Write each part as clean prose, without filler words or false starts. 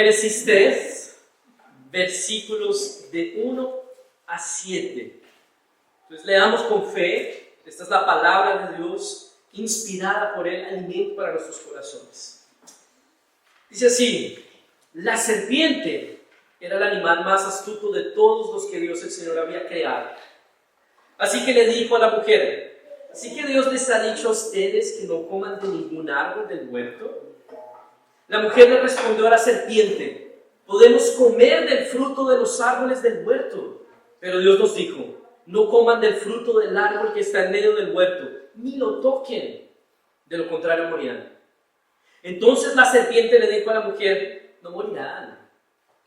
Génesis 3, versículos de 1 a 7. Entonces leamos con fe. Esta es la palabra de Dios, inspirada por Él, alimento para nuestros corazones. Dice así: la serpiente era el animal más astuto de todos los que Dios el Señor había creado. Así que le dijo a la mujer: ¿así que Dios les ha dicho a ustedes que no coman de ningún árbol del huerto? La mujer le respondió a la serpiente: podemos comer del fruto de los árboles del huerto. Pero Dios nos dijo: no coman del fruto del árbol que está en medio del huerto, ni lo toquen, de lo contrario morirán. Entonces la serpiente le dijo a la mujer: no morirán.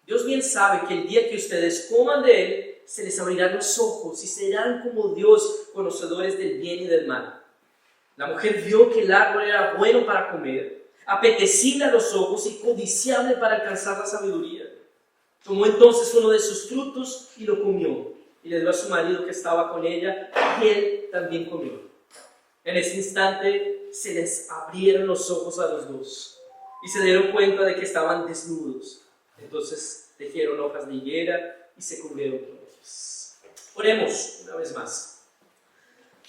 Dios bien sabe que el día que ustedes coman de él, se les abrirán los ojos y serán como Dios, conocedores del bien y del mal. La mujer vio que el árbol era bueno para comer, apetecible a los ojos y codiciable para alcanzar la sabiduría. Tomó entonces uno de sus frutos y lo comió, y le dio a su marido que estaba con ella, y él también comió. En ese instante se les abrieron los ojos a los dos, y se dieron cuenta de que estaban desnudos. Entonces tejieron hojas de higuera y se cubrieron con ellas. Oremos una vez más.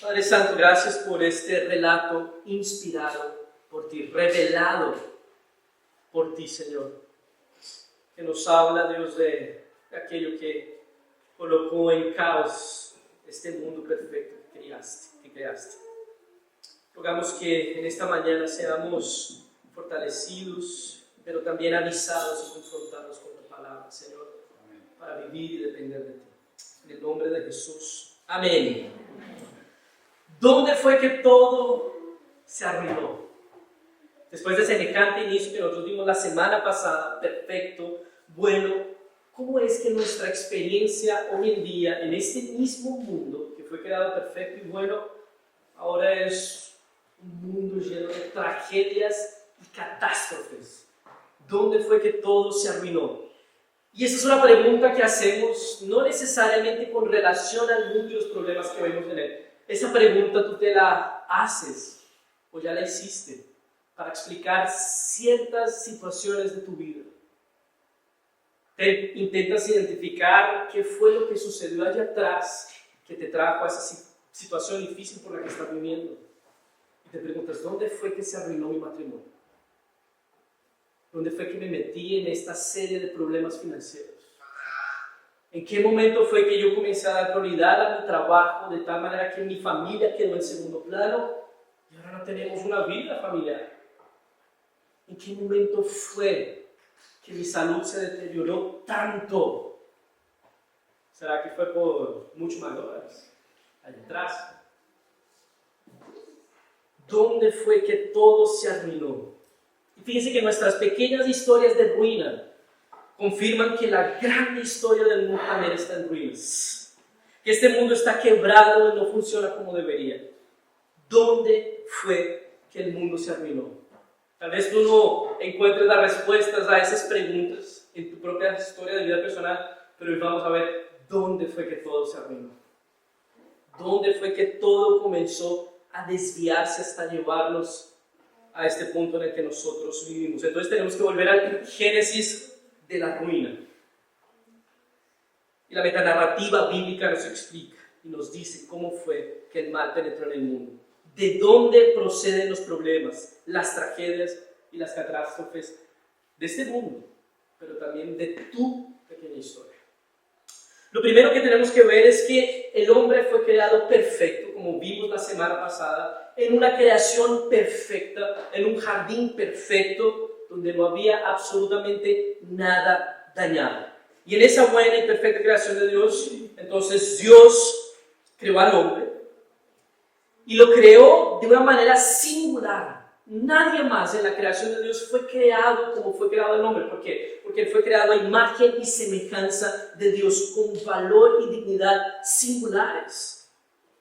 Padre Santo, gracias por este relato inspirado por ti, revelado por ti, Señor, que nos habla, Dios, de aquello que colocó en caos este mundo perfecto que creaste. Rogamos que en esta mañana seamos fortalecidos, pero también avisados y confrontados con tu palabra, Señor, para vivir y depender de ti. En el nombre de Jesús. Amén. ¿Dónde fue que todo se arruinó? Después de semejante inicio que nosotros vimos la semana pasada, perfecto, bueno, ¿cómo es que nuestra experiencia hoy en día, en este mismo mundo que fue creado perfecto y bueno, ahora es un mundo lleno de tragedias y catástrofes? ¿Dónde fue que todo se arruinó? Y esa es una pregunta que hacemos no necesariamente con relación al mundo y los problemas que vemos en él. Esa pregunta tú te la haces o ya la hiciste para explicar ciertas situaciones de tu vida. Te intentas identificar qué fue lo que sucedió allá atrás que te trajo a esa situación difícil por la que estás viviendo. Y te preguntas: ¿dónde fue que se arruinó mi matrimonio? ¿Dónde fue que me metí en esta serie de problemas financieros? ¿En qué momento fue que yo comencé a dar prioridad a mi trabajo de tal manera que mi familia quedó en segundo plano y ahora no tenemos una vida familiar? ¿En qué momento fue que mi salud se deterioró tanto? ¿Será que fue por mucho mayores allá atrás? ¿Dónde fue que todo se arruinó? Y fíjense que nuestras pequeñas historias de ruina confirman que la gran historia del mundo también está en ruinas. Que este mundo está quebrado y no funciona como debería. ¿Dónde fue que el mundo se arruinó? Tal vez tú no encuentres las respuestas a esas preguntas en tu propia historia de vida personal, pero hoy vamos a ver dónde fue que todo se arruinó. ¿Dónde fue que todo comenzó a desviarse hasta llevarnos a este punto en el que nosotros vivimos? Entonces tenemos que volver al Génesis de la ruina. Y la metanarrativa bíblica nos explica y nos dice cómo fue que el mal penetró en el mundo. De dónde proceden los problemas, las tragedias y las catástrofes de este mundo, pero también de tu pequeña historia. Lo primero que tenemos que ver es que el hombre fue creado perfecto, como vimos la semana pasada, en una creación perfecta, en un jardín perfecto, donde no había absolutamente nada dañado. Y en esa buena y perfecta creación de Dios, entonces Dios creó al hombre y lo creó de una manera singular. Nadie más en la creación de Dios fue creado como fue creado el hombre. ¿Por qué? Porque él fue creado a imagen y semejanza de Dios, con valor y dignidad singulares.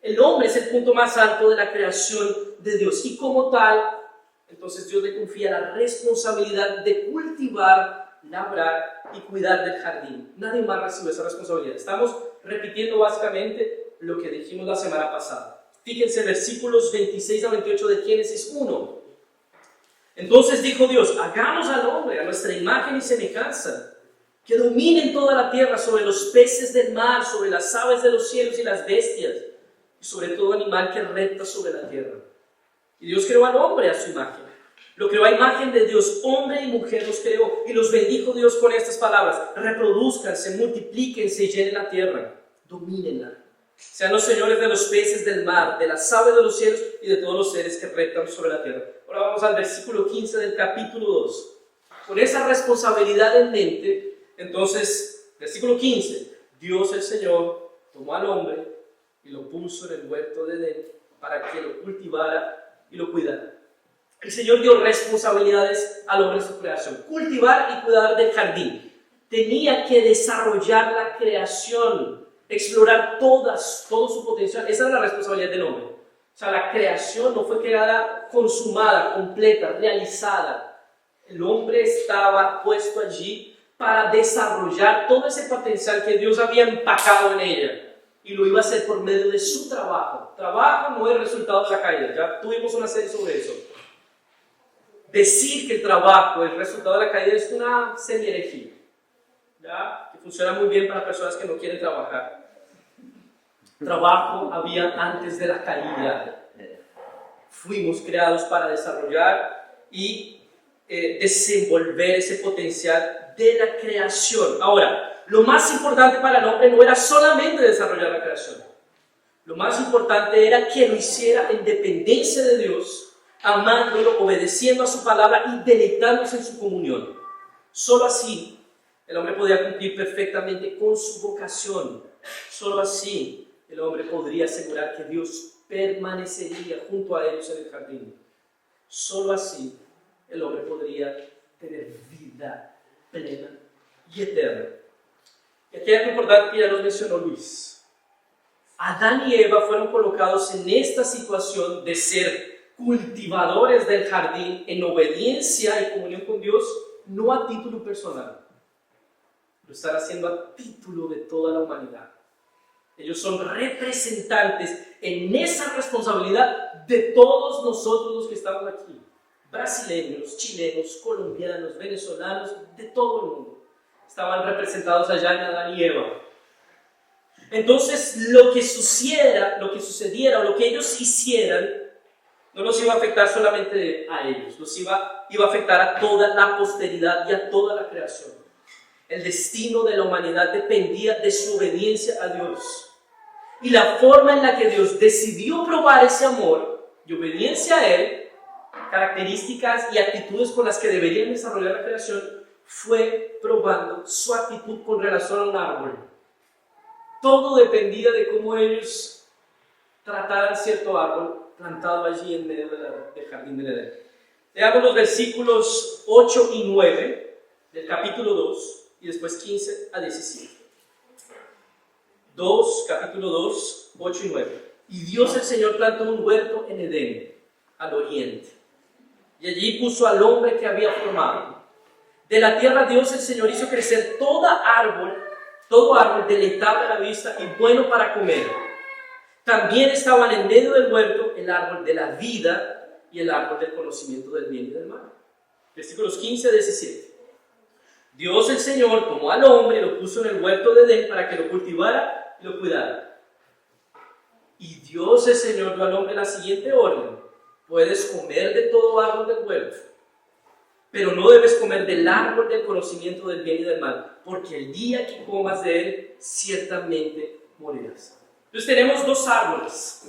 El hombre es el punto más alto de la creación de Dios y como tal, entonces Dios le confía la responsabilidad de cultivar, labrar y cuidar del jardín. Nadie más recibe esa responsabilidad. Estamos repitiendo básicamente lo que dijimos la semana pasada. Fíjense versículos 26 a 28 de Génesis 1. Entonces dijo Dios, hagamos al hombre a nuestra imagen y semejanza, que dominen toda la tierra, sobre los peces del mar, sobre las aves de los cielos y las bestias, y sobre todo animal que repta sobre la tierra. Y Dios creó al hombre a su imagen. Lo creó a imagen de Dios, hombre y mujer los creó, y los bendijo Dios con estas palabras: reproduzcanse, multiplíquense y llenen la tierra, domínenla. Sean los señores de los peces del mar, de las aves de los cielos y de todos los seres que reptan sobre la tierra. Ahora vamos al versículo 15 del capítulo 2. Con esa responsabilidad en mente, entonces, versículo 15, Dios el Señor tomó al hombre y lo puso en el huerto de Edén para que lo cultivara y lo cuidara. El Señor dio responsabilidades al hombre en su creación: cultivar y cuidar del jardín. Tenía que desarrollar la creación, explorar todo su potencial. Esa era la responsabilidad del hombre. O sea, la creación no fue creada consumada, completa, realizada. El hombre estaba puesto allí para desarrollar todo ese potencial que Dios había empacado en ella, y lo iba a hacer por medio de su trabajo. Trabajo no es resultado de la caída, ya tuvimos una serie sobre eso. Decir que el trabajo es el resultado de la caída es una semi-herejía, ¿ya? Que funciona muy bien para personas que no quieren trabajar. Trabajo había antes de la caída. Fuimos creados para desarrollar y desenvolver ese potencial de la creación. Ahora, lo más importante para el hombre no era solamente desarrollar la creación. Lo más importante era que lo hiciera en dependencia de Dios, amándolo, obedeciendo a su palabra y deleitándose en su comunión. Solo así el hombre podía cumplir perfectamente con su vocación. Solo así el hombre podría asegurar que Dios permanecería junto a ellos en el jardín. Solo así el hombre podría tener vida plena y eterna. Y aquí hay algo importante que ya nos mencionó Luis. Adán y Eva fueron colocados en esta situación de ser cultivadores del jardín en obediencia y comunión con Dios, no a título personal. Lo están haciendo a título de toda la humanidad. Ellos son representantes en esa responsabilidad de todos nosotros los que estamos aquí. Brasileños, chilenos, colombianos, venezolanos, de todo el mundo. Estaban representados allá en Adán y Eva. Entonces, lo que sucediera o lo que ellos hicieran, no los iba a afectar solamente a ellos, iba a afectar a toda la posteridad y a toda la creación. El destino de la humanidad dependía de su obediencia a Dios. Y la forma en la que Dios decidió probar ese amor y obediencia a Él, características y actitudes con las que deberían desarrollar la creación, fue probando su actitud con relación a un árbol. Todo dependía de cómo ellos trataran cierto árbol plantado allí en medio del jardín del Edén. Leamos los versículos 8 y 9 del capítulo 2 y después 15 a 17. Capítulo 2, 8 y 9. Y Dios el Señor plantó un huerto en Edén, al oriente, y allí puso al hombre que había formado. De la tierra Dios el Señor hizo crecer todo árbol deleitable a la vista y bueno para comer. También estaban en medio del huerto el árbol de la vida y el árbol del conocimiento del bien y del mal. Versículos 15 a 17. Dios el Señor tomó al hombre y lo puso en el huerto de Edén para que lo cultivara y lo cuidara. Y Dios el Señor dio al hombre la siguiente orden: puedes comer de todo árbol del huerto, pero no debes comer del árbol del conocimiento del bien y del mal, porque el día que comas de él, ciertamente morirás. Entonces tenemos dos árboles: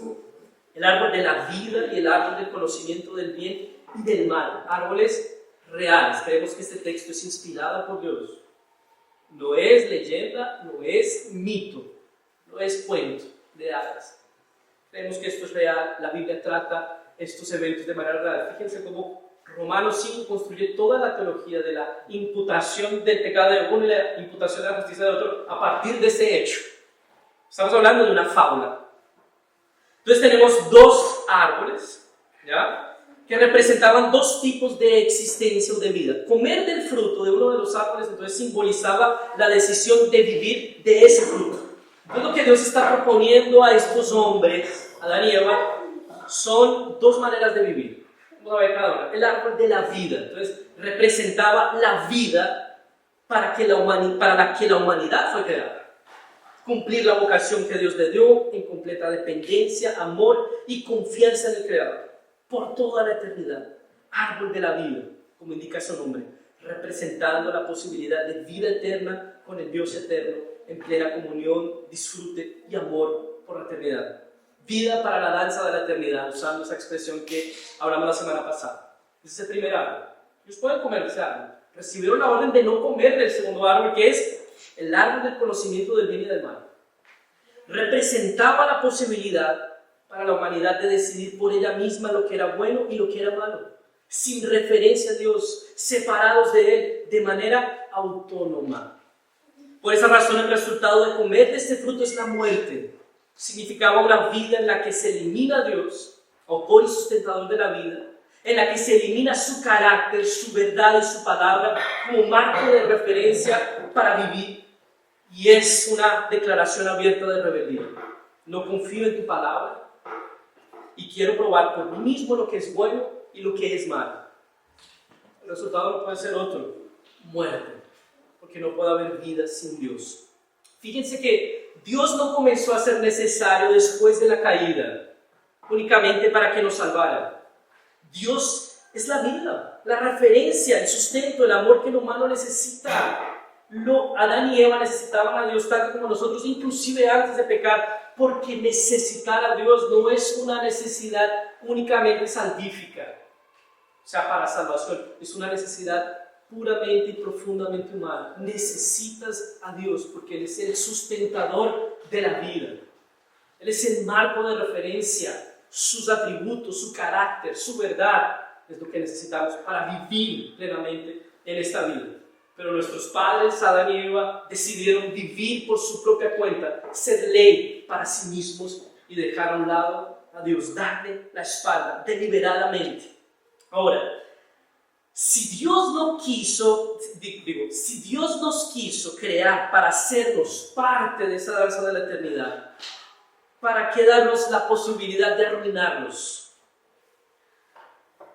el árbol de la vida y el árbol del conocimiento del bien y del mal. Árboles reales. Creemos que este texto es inspirado por Dios. No es leyenda, no es mito, no es cuento de hadas. Creemos que esto es real. La Biblia trata estos eventos de manera real. Fíjense cómo Romanos 5 construye toda la teología de la imputación del pecado de uno y la imputación de la justicia del otro a partir de ese hecho. Estamos hablando de una fábula. Entonces tenemos dos árboles, ¿ya?, que representaban dos tipos de existencia o de vida. Comer del fruto de uno de los árboles entonces simbolizaba la decisión de vivir de ese fruto. Entonces lo que Dios está proponiendo a estos hombres, Adán y Eva, son dos maneras de vivir. vamos a ver cada uno. El árbol de la vida. Entonces, representaba la vida para la que la humanidad fue creada. Cumplir la vocación que Dios le dio en completa dependencia, amor y confianza en el Creador por toda la eternidad. Árbol de la vida, como indica su nombre, representando la posibilidad de vida eterna con el Dios eterno en plena comunión, disfrute y amor por la eternidad. Vida para la danza de la eternidad, usando esa expresión que hablamos la semana pasada. Ese es el primer árbol. Ellos pueden comer ese árbol. Recibieron la orden de no comer del segundo árbol, que es el árbol del conocimiento del bien y del mal. Representaba la posibilidad para la humanidad de decidir por ella misma lo que era bueno y lo que era malo, sin referencia a Dios, separados de Él, de manera autónoma. Por esa razón, el resultado de comer de este fruto es la muerte. Significaba una vida en la que se elimina a Dios, autor y sustentador de la vida, en la que se elimina su carácter, su verdad y su palabra como marco de referencia para vivir. Y es una declaración abierta de rebeldía. No confío en tu palabra y quiero probar por mí mismo lo que es bueno y lo que es malo. El resultado no puede ser otro: muerte, porque no puede haber vida sin Dios. Fíjense que Dios no comenzó a ser necesario después de la caída, únicamente para que nos salvara. Dios es la vida, la referencia, el sustento, el amor que el humano necesita. Adán y Eva necesitaban a Dios tanto como nosotros, inclusive antes de pecar, porque necesitar a Dios no es una necesidad únicamente salvífica, o sea, para salvación, es una necesidad puramente y profundamente humana. Necesitas a Dios porque Él es el sustentador de la vida. Él es el marco de referencia, sus atributos, su carácter, su verdad es lo que necesitamos para vivir plenamente en esta vida. Pero nuestros padres, Adán y Eva, decidieron vivir por su propia cuenta, ser ley para sí mismos y dejar a un lado a Dios, darle la espalda deliberadamente. Ahora, si Dios nos quiso crear para hacernos parte de esa danza de la eternidad, ¿para qué darnos la posibilidad de arruinarnos?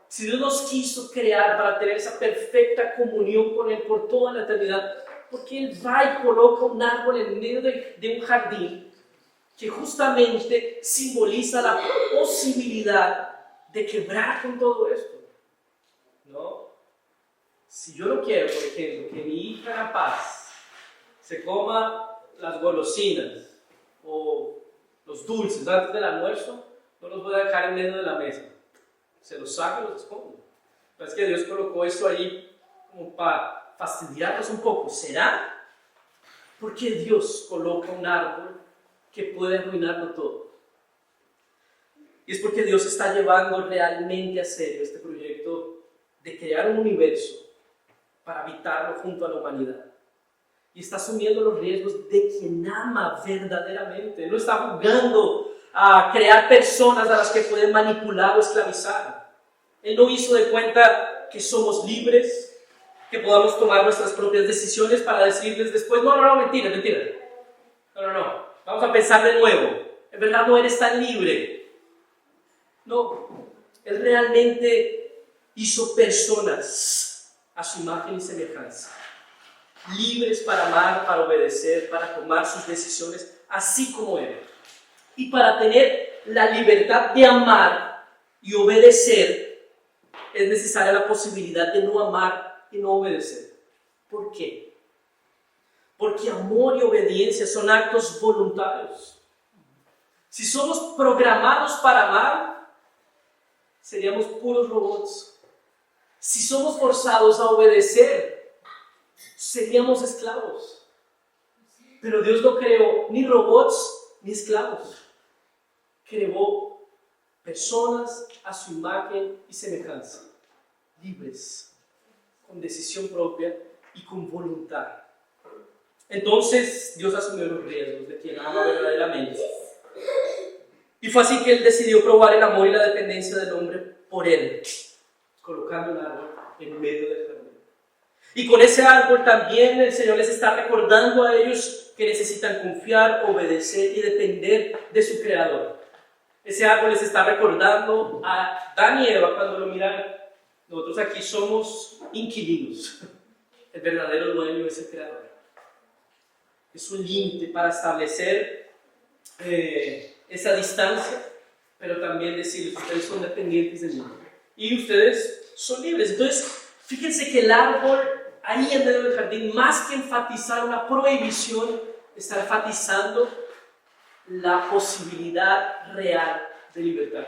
Si Dios nos quiso crear para tener esa perfecta comunión con Él por toda la eternidad, ¿por qué Él va y coloca un árbol en medio de un jardín que justamente simboliza la posibilidad de quebrar con todo esto? ¿No? Si yo no quiero, por ejemplo, que mi hija La Paz se coma las golosinas o los dulces antes del almuerzo, no los voy a dejar en medio de la mesa. Se los saco y los escondo. Pero es que Dios colocó esto ahí como para fastidiarnos un poco. ¿Será? Porque Dios coloca un árbol que puede arruinarlo todo. Y es porque Dios está llevando realmente a serio este proyecto de crear un universo para habitarlo junto a la humanidad. Y está asumiendo los riesgos de quien ama verdaderamente. No está jugando a crear personas a las que pueden manipular o esclavizar. Él no hizo de cuenta que somos libres, que podamos tomar nuestras propias decisiones para decirles después, no, mentira. No, vamos a pensar de nuevo. En verdad no eres tan libre. No, Él realmente hizo personas a su imagen y semejanza, libres para amar, para obedecer, para tomar sus decisiones así como Él. Y para tener la libertad de amar y obedecer, es necesaria la posibilidad de no amar y no obedecer. ¿Por qué? Porque amor y obediencia son actos voluntarios. Si somos programados para amar, seríamos puros robots. Si somos forzados a obedecer, seríamos esclavos. Pero Dios no creó ni robots ni esclavos. Creó personas a su imagen y semejanza, libres, con decisión propia y con voluntad. Entonces Dios asumió los riesgos de quien ama verdaderamente. Y fue así que Él decidió probar el amor y la dependencia del hombre por Él, colocando un árbol en medio del jardín. Y con ese árbol también el Señor les está recordando a ellos que necesitan confiar, obedecer y depender de su Creador. Ese árbol les está recordando a Adán y Eva cuando lo miran. Nosotros aquí somos inquilinos. El verdadero dueño es el creador. Es un límite para establecer esa distancia, pero también decir, ustedes son dependientes de mí y ustedes son libres. Entonces, fíjense que el árbol ahí en medio del jardín, más que enfatizar una prohibición, está enfatizando la posibilidad real de libertad.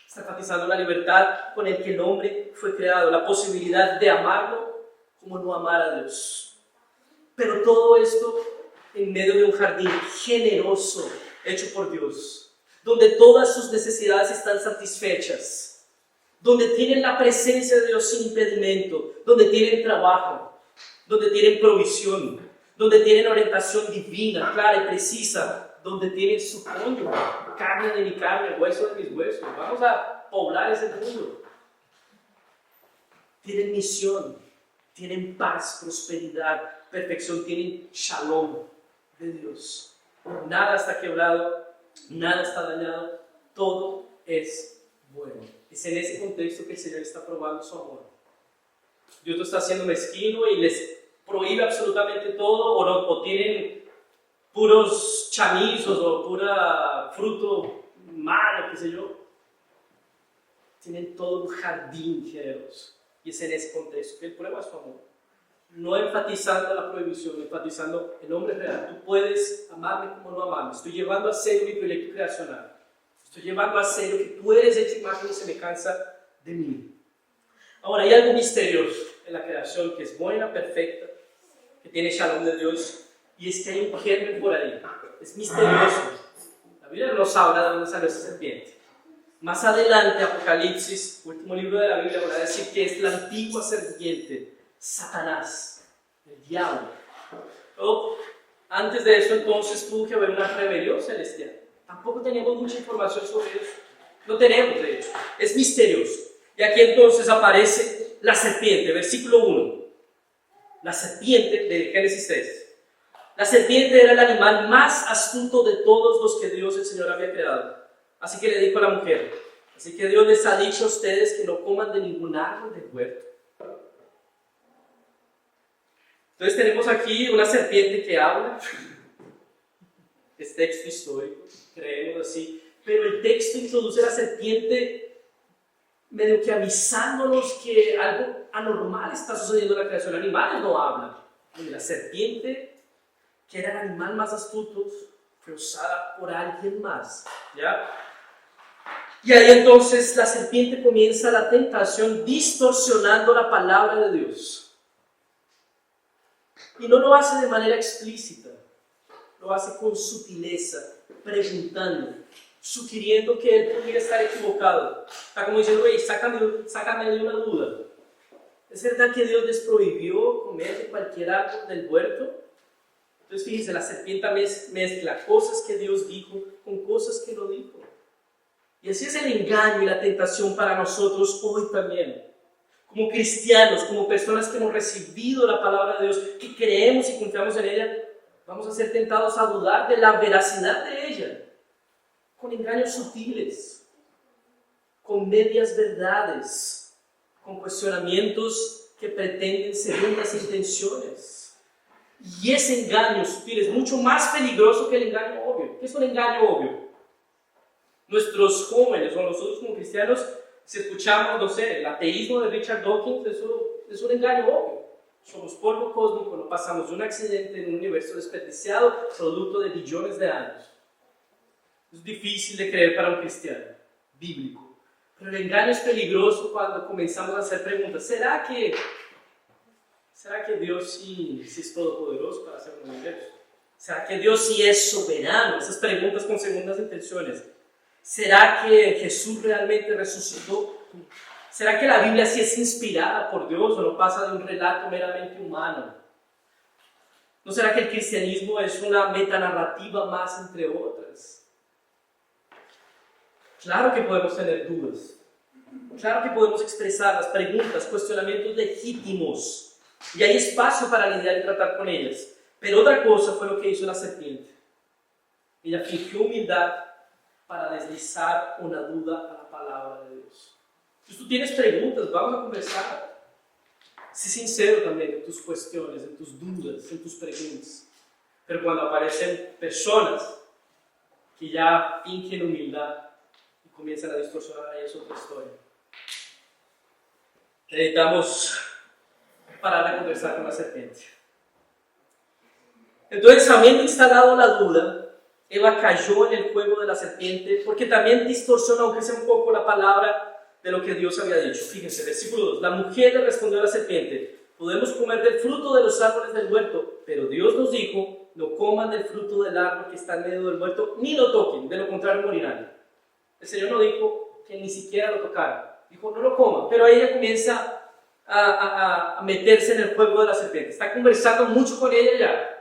Está enfatizando la libertad con el que el hombre fue creado, la posibilidad de amarlo como no amar a Dios. Pero todo esto en medio de un jardín generoso, hecho por Dios, donde todas sus necesidades están satisfechas, donde tienen la presencia de Dios sin impedimento, donde tienen trabajo, donde tienen provisión, donde tienen orientación divina, clara y precisa, donde tienen su cónyuge, carne de mi carne, hueso de mis huesos. Vamos a poblar ese mundo. Tienen misión, tienen paz, prosperidad, perfección, tienen shalom de Dios. Nada está quebrado, nada está dañado, todo es bueno. Es en ese contexto que el Señor está probando su amor. Dios no está haciendo mezquino y les prohíbe absolutamente todo, o tienen puros chamizos o pura fruto malo, qué sé yo. Tienen todo un jardín generoso. Y es en ese contexto que Él prueba su amor. No enfatizando la prohibición, enfatizando el hombre real. Tú puedes amarme como no amarme. Estoy llevando a serio mi proyecto creacional. Estoy llevando a serio que tú eres hecho imagen y semejanza de mí. Ahora, hay algo misterioso en la creación que es buena, perfecta, que tiene shalom de Dios, y es que hay un germen por ahí. Es misterioso. La Biblia nos habla de dónde salió esa serpiente. Más adelante, Apocalipsis, último libro de la Biblia, va a decir que es la antigua serpiente, Satanás, el diablo. Pero antes de eso, entonces, tuvo que haber una rebelión celestial. Tampoco tenemos mucha información sobre eso. No tenemos, de hecho. Es misterioso. Y aquí entonces aparece la serpiente, versículo 1. La serpiente de Génesis 3. La serpiente era el animal más astuto de todos los que Dios el Señor había creado. Así que le dijo a la mujer, así que Dios les ha dicho a ustedes que no coman de ningún árbol del huerto. Entonces tenemos aquí una serpiente que habla. Es texto histórico, creemos así. Pero el texto introduce a la serpiente medio que avisándonos que algo anormal está sucediendo en la creación. Animales no hablan. La serpiente, que era el animal más astuto, fue usada por alguien más. ¿Ya? Y ahí entonces la serpiente comienza la tentación distorsionando la palabra de Dios. Y no lo hace de manera explícita, lo hace con sutileza, preguntando, sugiriendo que él pudiera estar equivocado. Está como diciendo, oye, sácame de una duda. ¿Es verdad que Dios les prohibió comer de cualquier árbol del huerto? Entonces fíjense, la serpiente mezcla cosas que Dios dijo con cosas que no dijo. Y así es el engaño y la tentación para nosotros hoy también. Como cristianos, como personas que hemos recibido la palabra de Dios, que creemos y confiamos en ella, vamos a ser tentados a dudar de la veracidad de ella, con engaños sutiles, con medias verdades, con cuestionamientos que pretenden segundas intenciones. Y ese engaño sutil es mucho más peligroso que el engaño obvio. ¿Qué es un engaño obvio? Nuestros jóvenes o nosotros como cristianos, si escuchamos, no sé, el ateísmo de Richard Dawkins, eso es un engaño obvio. Somos polvo cósmico, no pasamos de un accidente en un universo desperdiciado, producto de billones de años. Es difícil de creer para un cristiano bíblico. Pero el engaño es peligroso cuando comenzamos a hacer preguntas. ¿Será que Dios sí es todopoderoso para hacer un universo? ¿Será que Dios sí es soberano? Esas preguntas con segundas intenciones. ¿Será que Jesús realmente resucitó? ¿Será que la Biblia sí es inspirada por Dios o no pasa de un relato meramente humano? ¿No será que el cristianismo es una metanarrativa más entre otras? Claro que podemos tener dudas. Claro que podemos expresar las preguntas, cuestionamientos legítimos. Y hay espacio para lidiar y tratar con ellas. Pero otra cosa fue lo que hizo la serpiente. Ella fingió humildad para analizar una duda a la palabra de Dios. Si tú tienes preguntas, vamos a conversar. Sé sincero también en tus cuestiones, en tus dudas, en tus preguntas. Pero cuando aparecen personas que ya fingen humildad y comienzan a distorsionar, ahí es otra historia. Necesitamos parar a conversar con la serpiente. Entonces, habiendo instalado la duda, Eva cayó en el juego de la serpiente, porque también distorsionó, aunque sea un poco, la palabra de lo que Dios había dicho. Fíjense, versículo 2. La mujer le respondió a la serpiente: podemos comer del fruto de los árboles del huerto, pero Dios nos dijo: no coman del fruto del árbol que está en medio del huerto, ni lo toquen, de lo contrario morirán. El Señor no dijo que ni siquiera lo tocaran, dijo: no lo coman, pero ella comienza a meterse en el juego de la serpiente, está conversando mucho con ella ya.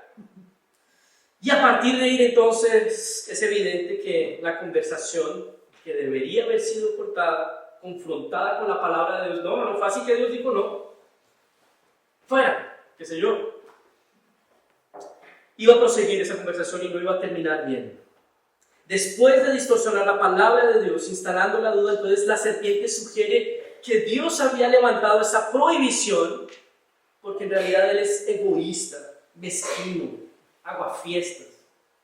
Y a partir de ahí entonces es evidente que la conversación, que debería haber sido cortada, confrontada con la palabra de Dios, no fue así que Dios dijo no, fuera, qué sé yo. Iba a proseguir esa conversación y no iba a terminar bien. Después de distorsionar la palabra de Dios, instalando la duda, entonces la serpiente sugiere que Dios había levantado esa prohibición porque en realidad Él es egoísta, mezquino, aguafiestas.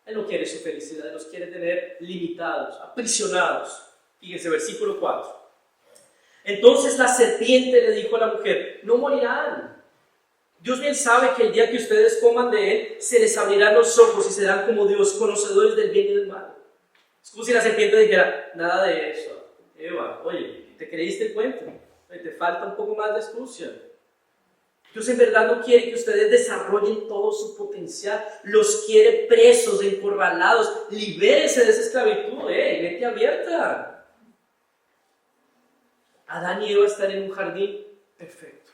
Él no quiere su felicidad, Él los quiere tener limitados, aprisionados. Fíjense, versículo 4. Entonces la serpiente le dijo a la mujer: no morirán. Dios bien sabe que el día que ustedes coman de él, se les abrirán los ojos y serán como Dios, conocedores del bien y del mal. Es como si la serpiente dijera: nada de eso, Eva, oye, ¿te creíste el cuento? Oye, te falta un poco más de astucia. Dios en verdad no quiere que ustedes desarrollen todo su potencial, los quiere presos, encorralados. Libérense de esa esclavitud, mente abierta. Adán y Eva están en un jardín perfecto.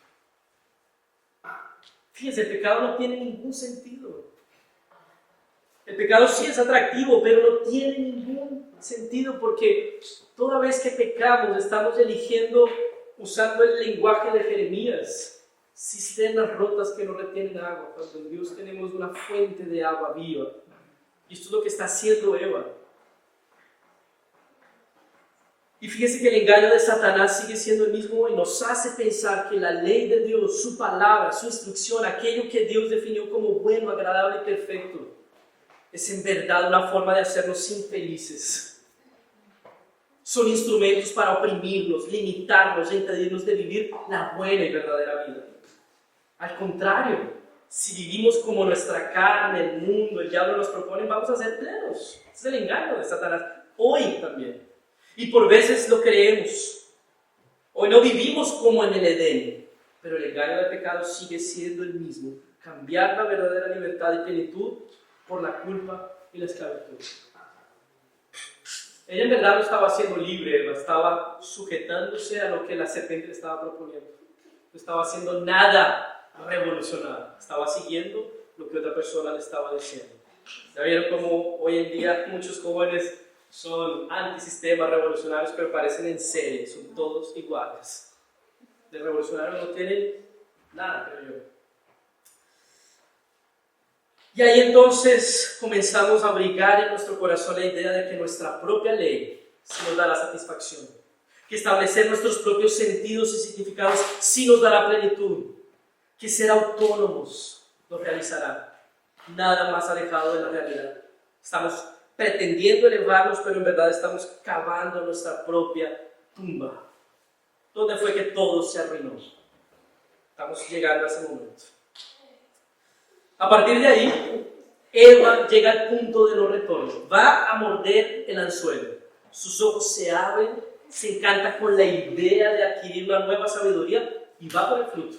Fíjense, el pecado no tiene ningún sentido. El pecado sí es atractivo, pero no tiene ningún sentido, porque toda vez que pecamos estamos eligiendo, usando el lenguaje de Jeremías, cisternas rotas que no retienen agua, cuando en Dios tenemos una fuente de agua viva. Y esto es lo que está haciendo Eva. Y fíjense que el engaño de Satanás sigue siendo el mismo y nos hace pensar que la ley de Dios, su palabra, su instrucción, aquello que Dios definió como bueno, agradable y perfecto, es en verdad una forma de hacernos infelices. Son instrumentos para oprimirnos, limitarnos e impedirnos de vivir la buena y verdadera vida. Al contrario, si vivimos como nuestra carne, el mundo, el diablo nos propone, vamos a ser plenos. Es el engaño de Satanás. Hoy también. Y por veces lo creemos. Hoy no vivimos como en el Edén, pero el engaño del pecado sigue siendo el mismo: cambiar la verdadera libertad y plenitud por la culpa y la esclavitud. Ella en verdad no estaba siendo libre, Eva estaba sujetándose a lo que la serpiente le estaba proponiendo. No estaba haciendo nada revolucionario, estaba siguiendo lo que otra persona le estaba diciendo. ¿Ya vieron cómo hoy en día muchos jóvenes son antisistemas revolucionarios, pero parecen en serie, son todos iguales? De revolucionarios no tienen nada, creo yo. Y ahí entonces comenzamos a abrigar en nuestro corazón la idea de que nuestra propia ley sí nos dará satisfacción, que establecer nuestros propios sentidos y significados sí nos dará plenitud, que ser autónomos nos realizará. Nada más alejado de la realidad. Estamos pretendiendo elevarnos, pero en verdad estamos cavando nuestra propia tumba. ¿Dónde fue que todo se arruinó? Estamos llegando a ese momento. A partir de ahí, Eva llega al punto de no retorno. Va a morder el anzuelo. Sus ojos se abren, se encanta con la idea de adquirir una nueva sabiduría y va por el fruto.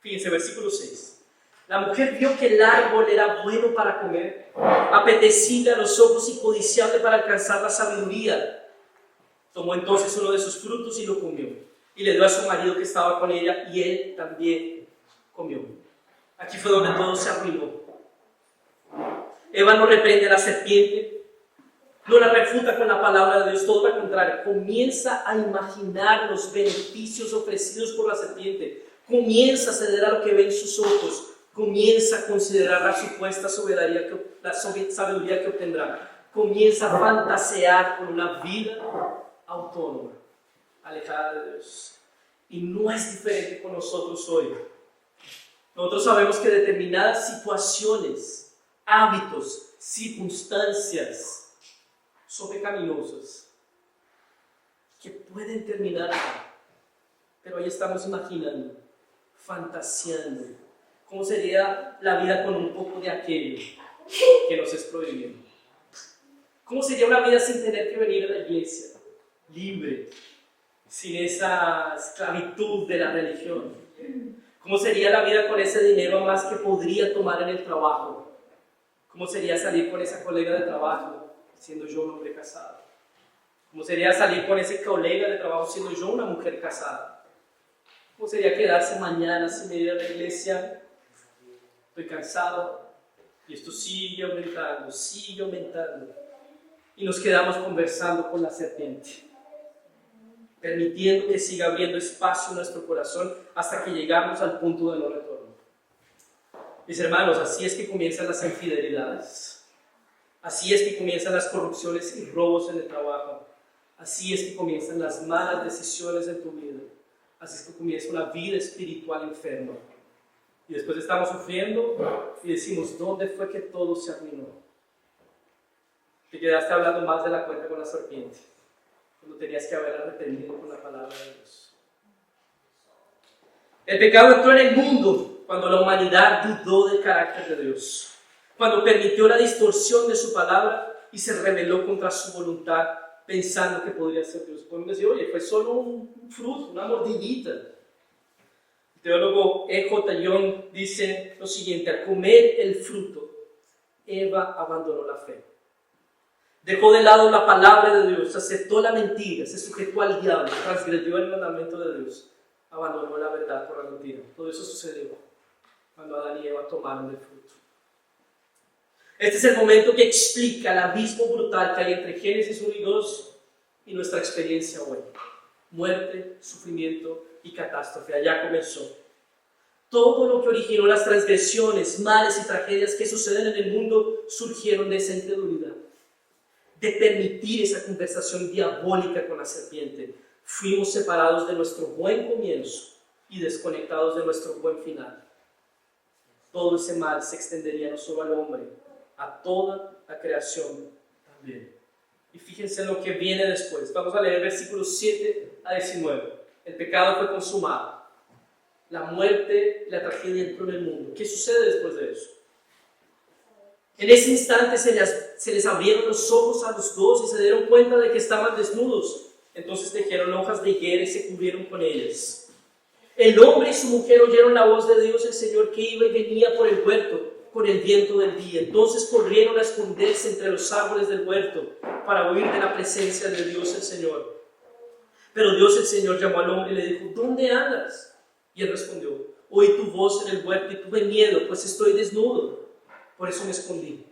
Fíjense, versículo 6. La mujer vio que el árbol era bueno para comer, apetecible a los ojos y codiciable para alcanzar la sabiduría. Tomó entonces uno de sus frutos y lo comió. Y le dio a su marido que estaba con ella y él también comió. Aquí fue donde todo se arruinó. Eva no reprende a la serpiente, no la refuta con la palabra de Dios, todo lo contrario. Comienza a imaginar los beneficios ofrecidos por la serpiente. Comienza a ceder a lo que ve en sus ojos. Comienza a considerar la supuesta sabiduría que obtendrá. comienza a fantasear con una vida autónoma, alejada de Dios. Y no es diferente con nosotros hoy. Nosotros sabemos que determinadas situaciones, hábitos, circunstancias son pecaminosas, que pueden terminar mal. Pero ahí estamos imaginando, fantaseando, cómo sería la vida con un poco de aquello que nos es prohibido. ¿Cómo sería una vida sin tener que venir a la iglesia, libre, sin esa esclavitud de la religión? ¿Cómo sería la vida con ese dinero más que podría tomar en el trabajo? ¿Cómo sería salir con esa colega de trabajo siendo yo un hombre casado? ¿Cómo sería salir con ese colega de trabajo siendo yo una mujer casada? ¿Cómo sería quedarse mañana sin ir a la iglesia? Estoy cansado y esto sigue aumentando, sigue aumentando. Y nos quedamos conversando con la serpiente, permitiendo que siga abriendo espacio en nuestro corazón hasta que llegamos al punto de no retorno. Mis hermanos, así es que comienzan las infidelidades, así es que comienzan las corrupciones y robos en el trabajo, así es que comienzan las malas decisiones en tu vida, así es que comienza una vida espiritual enferma. Y después estamos sufriendo y decimos, ¿dónde fue que todo se arruinó? Te quedaste hablando más de la cuenta con la serpiente, cuando tenías que haber arrepentido con la palabra de Dios. El pecado entró en el mundo cuando la humanidad dudó del carácter de Dios, cuando permitió la distorsión de su palabra y se rebeló contra su voluntad, pensando que podría ser Dios. Podemos decir, oye, fue solo un fruto, una mordidita. El teólogo E.J. Young dice lo siguiente: al comer el fruto, Eva abandonó la fe. Dejó de lado la palabra de Dios, aceptó la mentira, se sujetó al diablo, transgredió el mandamiento de Dios, abandonó la verdad por la mentira. Todo eso sucedió cuando Adán y Eva tomaron el fruto. Este es el momento que explica el abismo brutal que hay entre Génesis 1 y 2 y nuestra experiencia hoy. Muerte, sufrimiento y catástrofe. Allá comenzó. Todo lo que originó las transgresiones, males y tragedias que suceden en el mundo surgieron de esa incredulidad, de permitir esa conversación diabólica con la serpiente. Fuimos separados de nuestro buen comienzo y desconectados de nuestro buen final. Todo ese mal se extendería no solo al hombre, a toda la creación también. Y fíjense en lo que viene después. Vamos a leer versículos 7 a 19. El pecado fue consumado. La muerte y la tragedia entró en el mundo. ¿Qué sucede después de eso? En ese instante se les abrieron los ojos a los dos y se dieron cuenta de que estaban desnudos. Entonces tejieron hojas de higuera y se cubrieron con ellas. El hombre y su mujer oyeron la voz de Dios el Señor que iba y venía por el huerto con el viento del día. Entonces corrieron a esconderse entre los árboles del huerto para huir de la presencia de Dios el Señor. Pero Dios el Señor llamó al hombre y le dijo: ¿dónde andas? Y él respondió: oí tu voz en el huerto y tuve miedo, pues estoy desnudo. Por eso me escondí.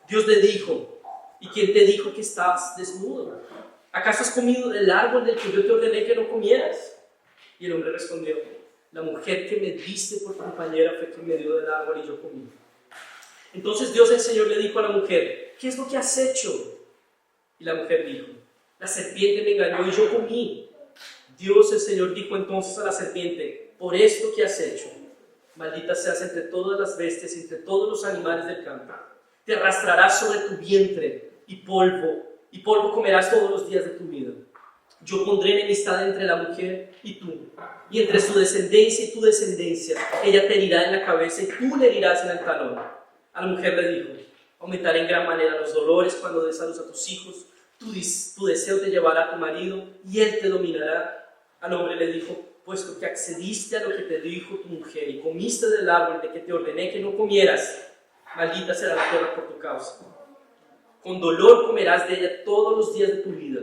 Dios le dijo: ¿y quién te dijo que estás desnudo? ¿Acaso has comido del árbol del que yo te ordené que no comieras? Y el hombre respondió: la mujer que me diste por compañera fue quien me dio del árbol y yo comí. Entonces Dios el Señor le dijo a la mujer: ¿qué es lo que has hecho? Y la mujer dijo: la serpiente me engañó y yo comí. Dios el Señor dijo entonces a la serpiente: por esto que has hecho, maldita seas entre todas las bestias y entre todos los animales del campo. Te arrastrarás sobre tu vientre y polvo comerás todos los días de tu vida. Yo pondré enemistad entre la mujer y tú, y entre su descendencia y tu descendencia. Ella te herirá en la cabeza y tú le herirás en el talón. A la mujer le dijo: aumentaré en gran manera los dolores cuando des a luz a tus hijos. Tu deseo te llevará a tu marido y él te dominará. Al hombre le dijo: puesto que accediste a lo que te dijo tu mujer y comiste del árbol de que te ordené que no comieras, maldita será la tierra por tu causa. Con dolor comerás de ella todos los días de tu vida.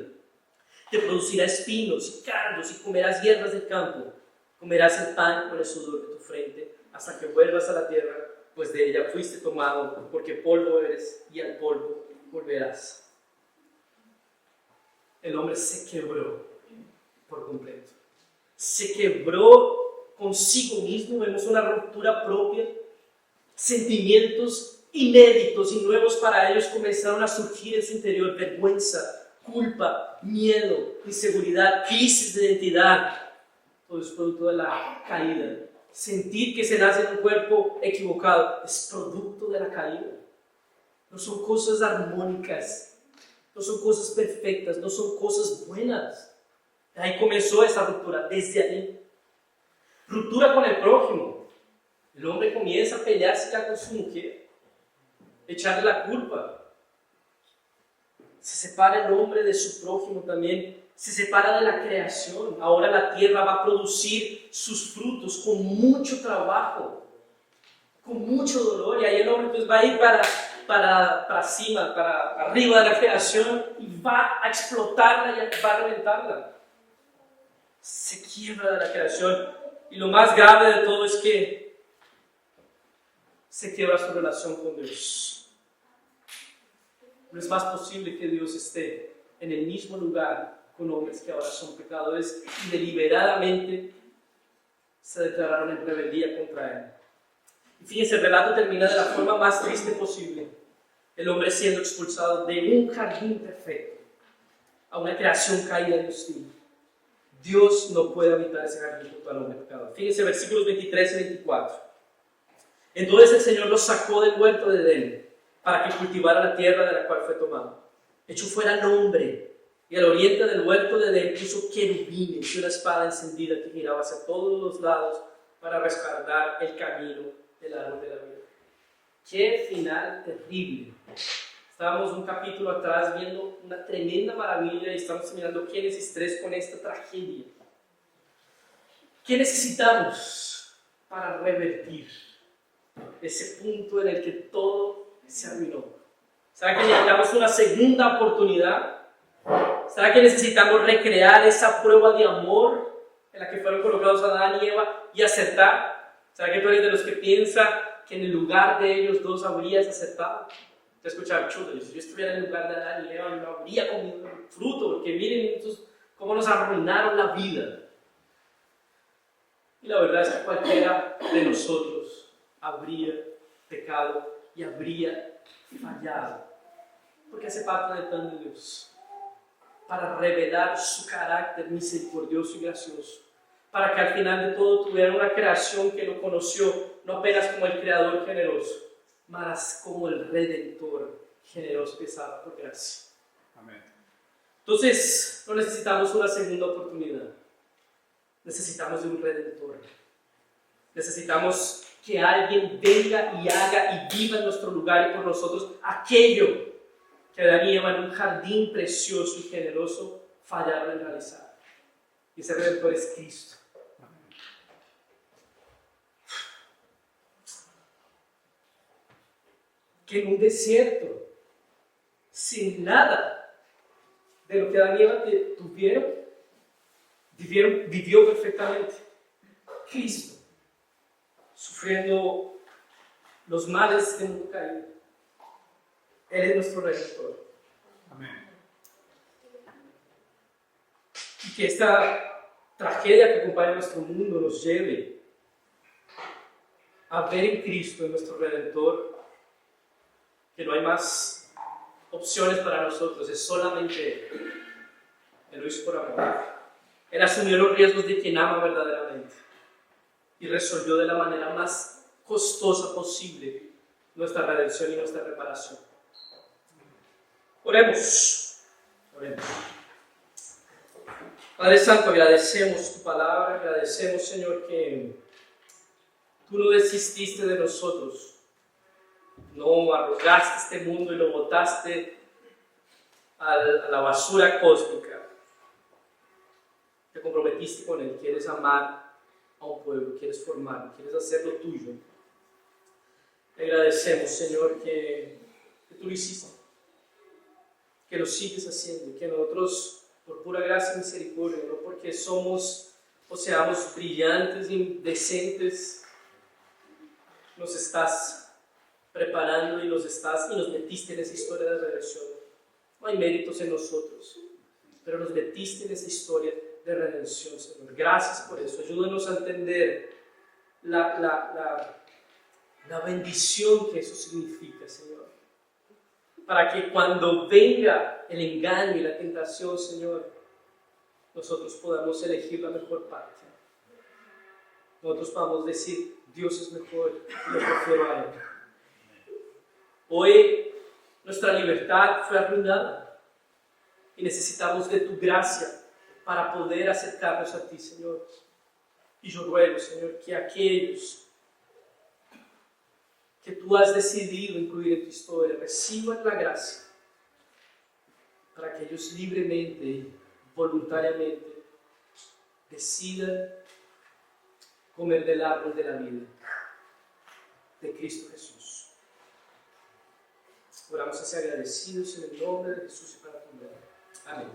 Te producirá espinos y cardos y comerás hierbas del campo. Comerás el pan con el sudor de tu frente hasta que vuelvas a la tierra, pues de ella fuiste tomado, porque polvo eres y al polvo volverás. El hombre se quebró por completo. Se quebró consigo mismo. Vemos una ruptura propia, sentimientos inéditos y nuevos para ellos comenzaron a surgir en su interior vergüenza, culpa, miedo, inseguridad, crisis de identidad. Todo es producto de la caída. Sentir que se nace en un cuerpo equivocado es producto de la caída. No son cosas armónicas, no son cosas perfectas, no son cosas buenas. Ahí comenzó esa ruptura, desde ahí. Ruptura con el prójimo. El hombre comienza a pelearse ya con su mujer, echarle la culpa. Se separa el hombre de su prójimo también, se separa de la creación. Ahora la tierra va a producir sus frutos con mucho trabajo, con mucho dolor, y ahí el hombre pues va a ir para cima, para arriba de la creación, y va a explotarla y va a reventarla. Se quiebra de la creación, y lo más grave de todo es que se quiebra su relación con Dios. No es más posible que Dios esté en el mismo lugar con hombres que ahora son pecadores y deliberadamente se declararon en rebeldía contra Él. Y fíjense, el relato termina de la forma más triste posible. El hombre siendo expulsado de un jardín perfecto a una creación caída y hostil. Dios no puede habitar ese jardín junto al hombre pecador. Fíjense versículos 23 y 24. Entonces el Señor los sacó del huerto de Edén para que cultivara la tierra de la cual fue tomado. Echó fuera al hombre y al oriente del huerto de Edén puso querubines y una espada encendida que giraba hacia todos los lados para respaldar el camino del árbol de la vida. ¡Qué final terrible! Estábamos un capítulo atrás viendo una tremenda maravilla y estamos terminando Génesis 3 con esta tragedia. ¿Qué necesitamos para revertir ese punto en el que todo se arruinó? ¿Será que necesitamos una segunda oportunidad? ¿Será que necesitamos recrear esa prueba de amor en la que fueron colocados Adán y Eva y acertar? ¿Será que tú eres de los que piensa que en el lugar de ellos dos habrías acertado? Te escuchaba, chulo, si yo estuviera en el lugar de Adán y Eva no habría comido fruto, porque miren cómo nos arruinaron la vida. Y la verdad es que cualquiera de nosotros habría pecado y habría fallado, porque hace parte del plan de Dios, para revelar su carácter misericordioso y gracioso, para que al final de todo tuviera una creación que lo conoció no apenas como el Creador generoso, mas como el Redentor generoso que salva por gracia. Amén. Entonces, no necesitamos una segunda oportunidad, necesitamos de un Redentor. Necesitamos que alguien venga y haga y viva en nuestro lugar y por nosotros aquello que Adán y Eva en un jardín precioso y generoso fallaron en realizar. Y ese Redentor es Cristo. Que en un desierto, sin nada de lo que Adán y Eva tuvieron, vivió perfectamente. Cristo, sufriendo los males de un caído. Él es nuestro Redentor. Amén. Y que esta tragedia que acompaña a nuestro mundo nos lleve a ver en Cristo, en nuestro Redentor, que no hay más opciones para nosotros, es solamente Él. Él lo hizo por amor. Él asumió los riesgos de quien ama verdaderamente y resolvió de la manera más costosa posible nuestra redención y nuestra reparación. Oremos. Oremos. Padre Santo, agradecemos tu palabra, agradecemos, Señor, que tú no desististe de nosotros. No arrojaste este mundo y lo botaste a la basura cósmica. Te comprometiste con Él, quieres amar a un pueblo, quieres formarlo, quieres hacerlo tuyo. Te agradecemos, Señor, que tú lo hiciste, que lo sigues haciendo, que nosotros, por pura gracia y misericordia, no porque somos o seamos brillantes y decentes, nos estás preparando y nos metiste en esa historia de redención. No hay méritos en nosotros, pero nos metiste en esa historia de redención, Señor. Gracias por eso. Ayúdanos a entender la una bendición que eso significa, Señor. Para que cuando venga el engaño y la tentación, Señor, nosotros podamos elegir la mejor parte. Nosotros podamos decir, Dios es mejor, yo prefiero a Él. Hoy nuestra libertad fue arruinada y necesitamos de tu gracia para poder acercarnos a ti, Señor. Y yo ruego, Señor, que aquellos que tú has decidido incluir en tu historia reciban la gracia para que ellos libremente y voluntariamente decidan comer del árbol de la vida de Cristo Jesús. Oramos así agradecidos en el nombre de Jesús y para tu nombre. Amén.